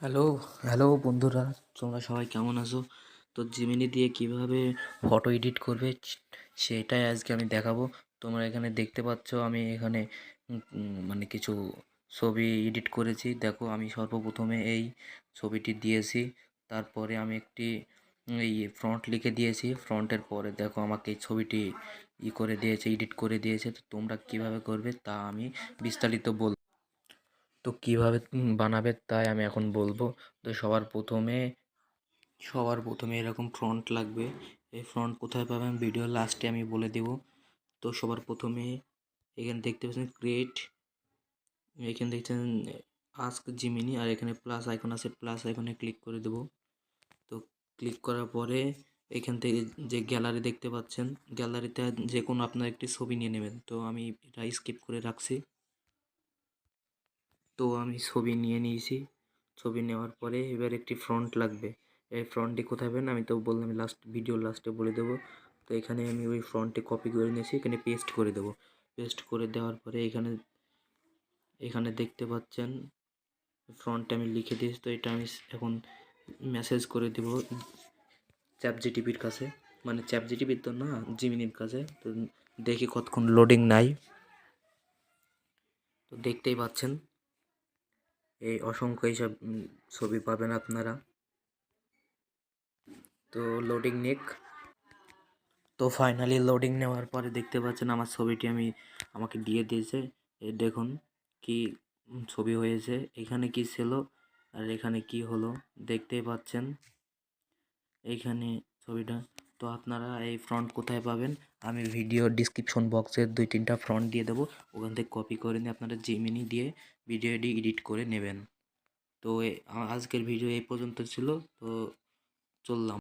Hello hello বন্ধুরা, তোমরা সবাই কেমন আছো? তো জিমিনি দিয়ে কিভাবে ফটো এডিট করবে সেটাই আজকে আমি দেখাবো। তোমরা এখানে দেখতে পাচ্ছ আমি এখানে মানে কিছু ছবি এডিট করেছি। দেখো, আমি সর্বপ্রথমে এই ছবিটি দিয়েছি, তারপরে আমি একটি এই ফ্রন্ট লিখে দিয়েছি। ফ্রন্টের পরে দেখো আমাকে এই ছবিটি করে দিয়েছে, এডিট করে দিয়েছে। তো তোমরা কিভাবে করবে তা আমি বিস্তারিত বলবো। তো কিভাবে বানাবে তাই আমি এখন বলবো। তো সবার প্রথমে এরকম ফ্রন্ট লাগবে। এই ফ্রন্ট কোথায় পাবেন ভিডিও লাস্টে আমি বলে দেব। তো সবার প্রথমে এখানে দেখতে পাচ্ছেন ক্রিয়েট, এখানে দেখছেন আস্ক জিমিনি, আর এখানে প্লাস আইকন আছে, প্লাস আইকনে ক্লিক করে দেব। তো ক্লিক করার পরে এখান থেকে যে গ্যালারি দেখতে পাচ্ছেন, গ্যালারিতে যে কোনো আপনার একটি ছবি নিয়ে নেবেন। তো আমি এটা স্কিপ করে রাখছি। তো আমি ছবি নিয়ে নিয়েছি। ছবি নেওয়ার পরে এবার একটি ফ্রন্ট লাগবে। এই ফ্রন্টটি কোথায় পাবেন আমি তো বললাম, ভিডিওর লাস্টে বলে দেবো। তো এখানে আমি ওই ফ্রন্টটি কপি করে নিয়েছি, এখানে পেস্ট করে দেবো। পেস্ট করে দেওয়ার পরে এখানে এখানে দেখতে পাচ্ছেন ফ্রন্টে আমি লিখে দিয়েছি। তো এটা আমি এখন মেসেজ করে দেব চ্যাট জিটিপির কাছে, মানে চ্যাট জিটিপির তো না, জিমিনির কাছে। তো দেখি কতক্ষণ লোডিং নাই। তো দেখতেই পাচ্ছেন এই অসংখ্য এইসব ছবি পাবেন আপনারা। তো লোডিং নিক। তো ফাইনালি লোডিং নেওয়ার পরে দেখতে পাচ্ছেন আমার ছবিটি আমাকে দিয়ে দিয়েছে। এই দেখুন কি ছবি হয়েছে, এখানে কি ছিল আর এখানে কি হলো দেখতেই পাচ্ছেন এইখানে ছবিটা। তো আপনারা এই ফ্রন্ট কোথায় পাবেন আমি ভিডিও ডিসক্রিপশন বক্সে 2-3টা ফ্রন্ট দিয়ে দেবো, ওখান থেকে কপি করে নিয়ে আপনারা জিমিনি দিয়ে ভিডিওটি এডিট করে নেবেন। তো আজকের ভিডিও এই পর্যন্ত ছিল। তো চললাম।